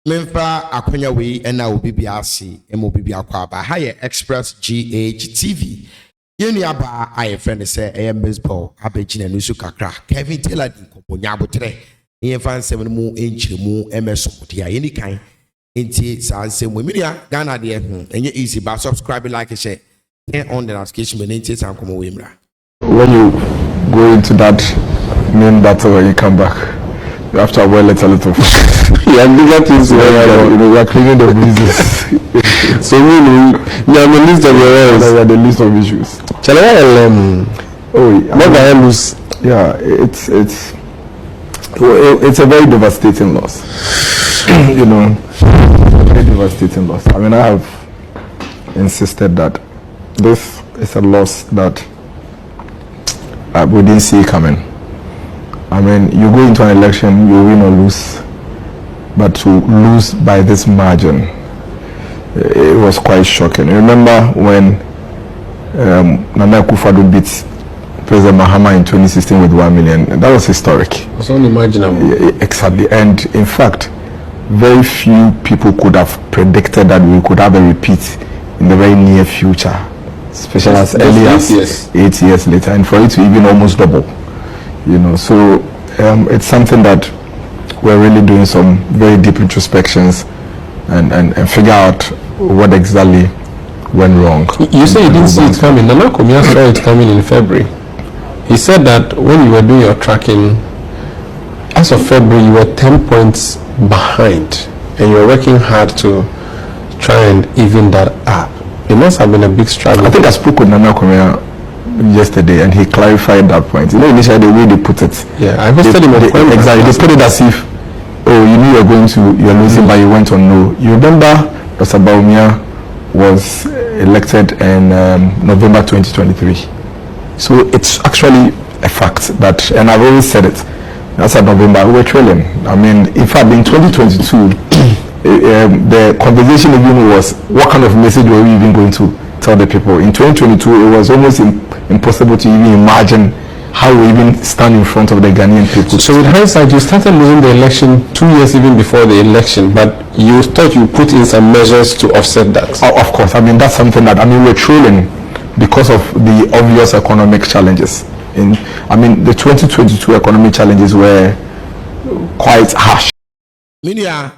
Memfa akonya we na obi biase emo obi biakwa ba ha ye Express GHTV yeni aba aye friend say Mzbel abegina nusu kakra Kevin T0ld nkomonya abotre yen fan sem mu enchiremu emeso dia yeni kan enti sa nsem mu media Ghana de enye easy ba subscribe like share turn on the notification bell enti san komo we mra. When you go into that main battle and you come back, you have to avoid a lot of yeah, bigger things you know, we are cleaning the breezes. So meaning you have a list of your errors. We have the list of issues. Shall I never lose. Yeah, it's a very devastating loss. You know, very devastating loss. I mean, I have insisted that this is a loss that we didn't see coming. I mean, you go into an election, you win or lose, but to lose by this margin, it was quite shocking. Remember when Nana Akufo-Addo beat President Mahama in 2016 with 1 million? That was historic. It was unimaginable. Exactly. And in fact, very few people could have predicted that we could have a repeat in the very near future, especially as early as 8 years later, and for it to even almost double. You know, so it's something that we're really doing some very deep introspections and figure out what exactly went wrong. You say you didn't see it coming. Nana Komia saw it coming in February. He said that when you were doing your tracking, as of February, you were 10 points behind, and you were working hard to try and even that up. It must have been a big struggle. I think I spoke with Nana Komia yesterday, and he clarified that point. You know, initially the way they put it. Yeah, I was telling him exactly. They put it as if, oh, you knew you're losing, but you went on no. You remember Dr. Bawumia was elected in November 2023. So it's actually a fact that, and I've always said it, as of November, we were trailing. I mean, in fact, in 2022, the conversation even was, what kind of message were we even going to tell the people? In 2022, it was almost impossible to even imagine how we even stand in front of the Ghanaian people. So with hindsight, you started losing the election 2 years even before the election, but you thought you put in some measures to offset that. Oh, of course. I mean, that's something that, I mean, we're trailing because of the obvious economic challenges. I mean, the 2022 economic challenges were quite harsh. Media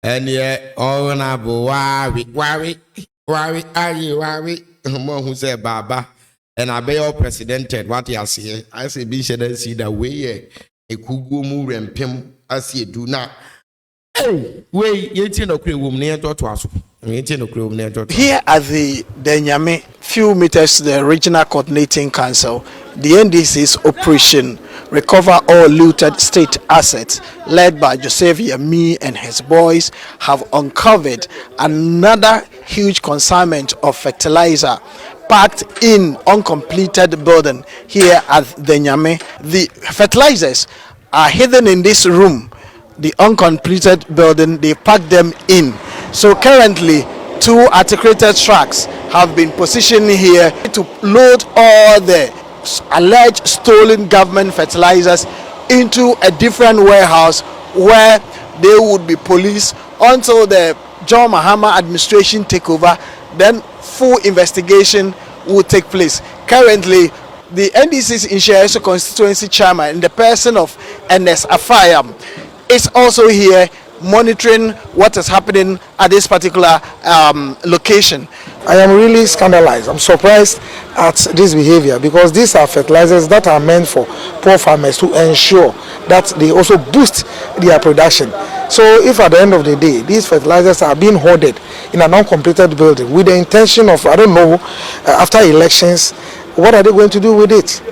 and yeah, honorable worry, are you worry? More who say Baba. And I be all precedented what you see. I say be sure see the way a kugu move and pim as you do not. Hey, wait, you ain't no crew near to us. Here at the Nyame, few meters to the Regional Coordinating Council, the NDC's Operation Recover All Looted State Assets, led by Joseph Yami and his boys, have uncovered another huge consignment of fertilizer packed in uncompleted building here at the Nyame. The fertilizers are hidden in this room, the uncompleted building. They packed them in. So currently 2 articulated trucks have been positioned here to load all the alleged stolen government fertilizers into a different warehouse where they would be policed until the John Mahama administration take over. Then full investigation will take place. Currently, the NDC's Inshaeso constituency chairman, in the person of NS Afayam, is also here monitoring what is happening at this particular location. I am really scandalized. I'm surprised at this behavior because these are fertilizers that are meant for poor farmers to ensure that they also boost their production. So if at the end of the day these fertilizers are being hoarded in an uncompleted building with the intention of, I don't know, after elections, what are they going to do with it?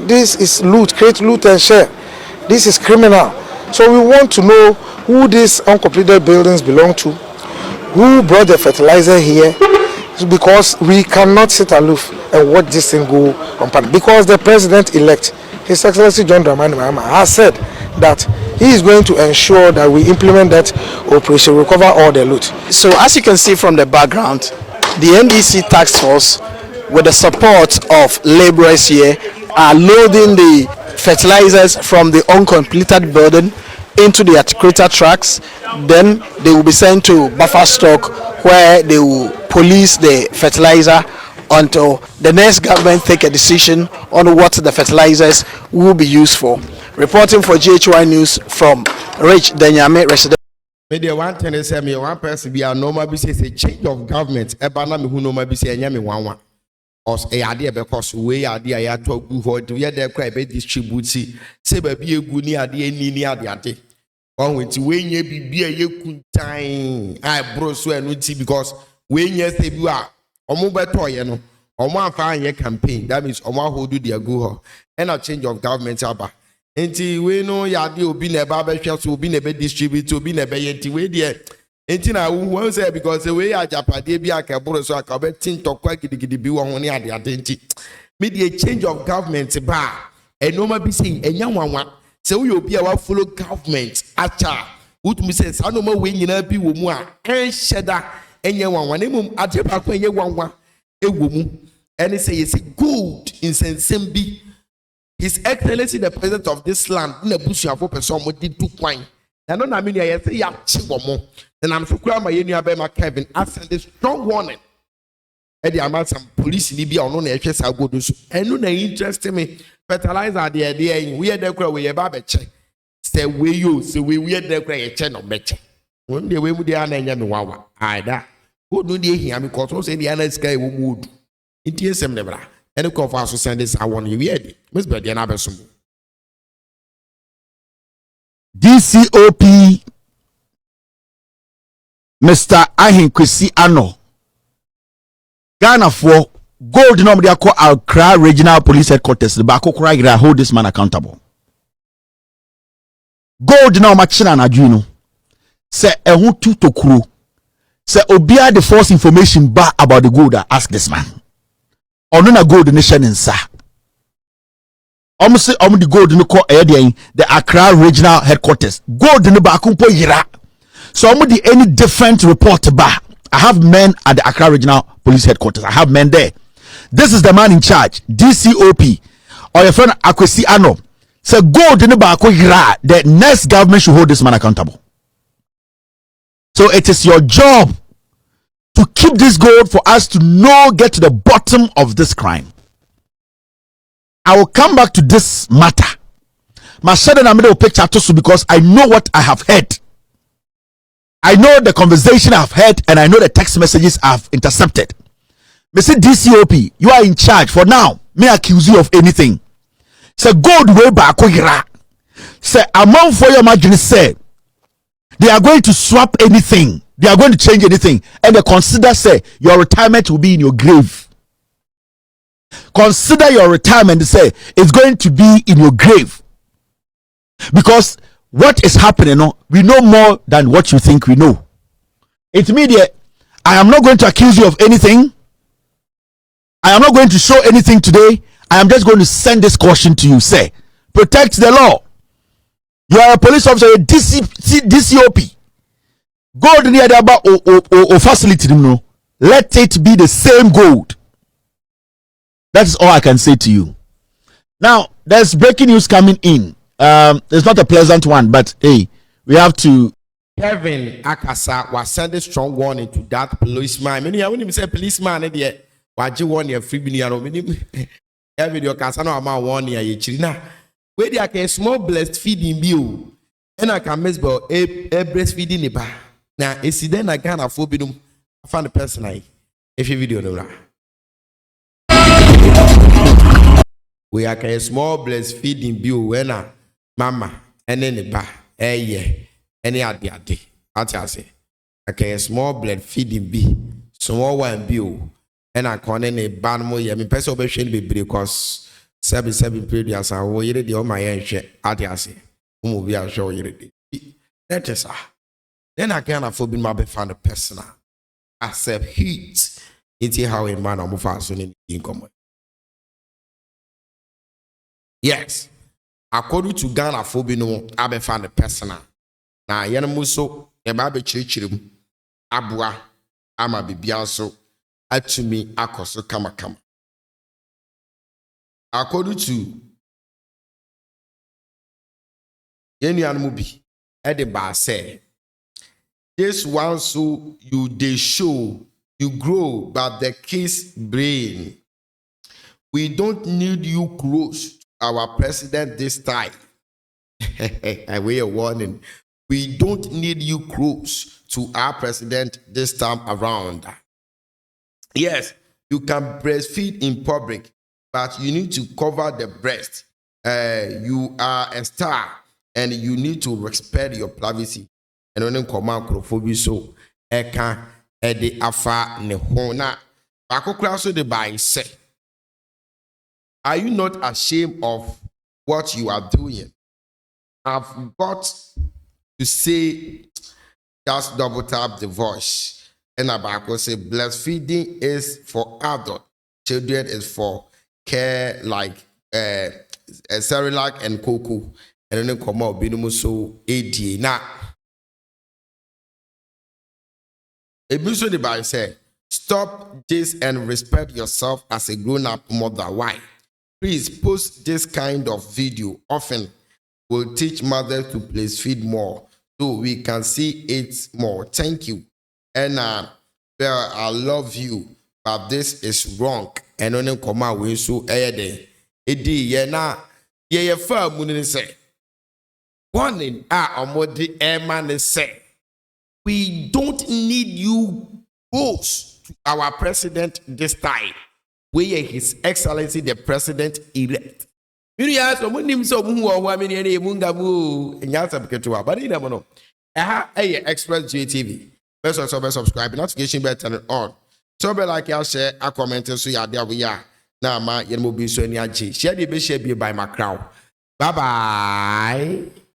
This is loot, create loot and share. This is criminal. So we want to know who these uncompleted buildings belong to, who brought the fertilizer here, because we cannot sit aloof and watch this thing go on. Because the president-elect, His Excellency John Mahama, has said that he is going to ensure that we implement that operation, recover all the loot. So as you can see from the background, the NDC task force, with the support of laborers here, are loading the fertilizers from the uncompleted building into their crater tracks. Then they will be sent to buffer stock where they will police the fertilizer until the next government take a decision on what the fertilizers will be used for. Reporting for GHY News from Rich Denyame resident. Media one thing is me one person be a normal be say a change of government. Eba na me who normal be say me one. Os a idea because we idea ya to go for to ya there cry be distribute say baby egu ni ade ni ade. On with we nye bibia ye kuntan I bro so enu ti because we nye say bi a omo beto ye no omo afa ye campaign that means omo hold their go and a change of government aba enti we no ya de obi na ba be hwe so obi na be distribute obi na be yenti we de enti na wo say because we ya japade bi aka bro so aka be tin tokwa gidigidi bi wo ho ne ade enti me the change of government ba enoma bi say enya nwanwa say we obi a wa follow government acha utumi say sa no ma we nyina bi wo mu a enhyeda enye nwanwa ne mum ade ba ko enye nwanwa ewo mu and say is good in sensem bi His Excellency the President of this land na busuafo person mo di du kwan na no na me ya say ya chi wo mo and I'm so kura ma yenu abema Kevin I send a strong warning e dey am some police ni bi ono na ehwe sa godo so enu na interest me fertilizer dey dey we dey kura we ba be che say we yo say we dey kura ye che no be che won dey we mu dey ana nya me wawa aida godo dey hia me ko so say dey ana sky wo mu odu itie sem ne bra any call for us to send this I want you ready Mzbel dey na besom DCOP Mr. Kwesi Ano Ghana for gold no dey call Accra Regional Police Headquarters the back kora hold this man accountable gold no machina na adwinu say ehun tu tokuro say obia the false information ba about the gold ask this man ono na gold nation nsa say the gold no call the Accra Regional Headquarters gold no ba kumpo yira so the any different report ba I have men at the Accra Regional Police Headquarters I have men there this is the man in charge DCOP or your friend Kwesi Ano say gold no ba ko yira the next government should hold this man accountable so it is your job to keep this gold for us to get to the bottom of this crime. I will come back to this matter. My shadow and middle picture too because I know what I have heard. I know the conversation I've heard and I know the text messages I've intercepted. Mr. DCOP, you are in charge for now. May accuse you of anything. Say gold way back. Say amount for your margin say they are going to swap anything. They are going to change anything and they consider say your retirement will be in your grave. Consider your retirement say it's going to be in your grave because what is happening we know more than what you think we know. It's media. I am not going to accuse you of anything. I am not going to show anything today. I am just going to send this caution to you. Say protect the law. You are a police officer, a DCOP. Gold near the about or facility no. Let it be the same gold. That is all I can say to you. Now there's breaking news coming in. It's not a pleasant one, but hey, we have to. Kevin Akasa was sending strong warning to that policeman. Many I wouldn't even say policeman there. Why you want your free million? Every video Kasa no amount warning ya chirina. Where they are small breastfeeding bill, and I can Mzbel a breastfeeding neighbor. Now, is then I can't afford them. I found the person if you video no. We are a small breastfeeding bill when mama and then the bar, yeah, any idea. I say, a small breastfeeding bee, small one bill, and I call any banmo. I mean, person be because 7 periods are already the my end. I say, we are sure you that is then I can't afford being my found a personal. Accept heat into how a man of us in income. Yes, according to Ghana Phobino, I be found a personal. Now, Yanamuso, a baby chirichirum, Abua, Ama Bibiaso, to me, Akoso Kamakama. According to Yenian Mubi, Ediba say, this one so you they show, you grow, but the kiss brain. We don't need you close to our president this time. I weigh a warning. We don't need you close to our president this time around. Yes, you can breastfeed in public, but you need to cover the breast. You are a star and you need to respect your privacy. And when you command microphone so eka ede afa ne hona akokra so the by say, are you not ashamed of what you are doing? I've got to say, just double tap the voice. And Abako say, breastfeeding is for adult. Children is for care like Cerelac and Cocoa. And then come out, Binomo so AD. Now, Ebuso the Bible say, stop this and respect yourself as a grown-up mother. Why? Please post this kind of video often. Will teach mothers to breastfeed more so we can see it more. Thank you. And well, I love you, but this is wrong. And on come out we so edi ye na ye fa mu say warning omodi man say we don't need you close to our president this time. We are His Excellency the President elect. You ask someone named so who are women in a mungabu and yasa ketua, but in a mono. Express JTV. First of subscribe, notification bell turn it on. So be like I'll share a comment so ya there we are. Now ma yen mo bi so ni aji. Share the be share by my crowd. Bye bye.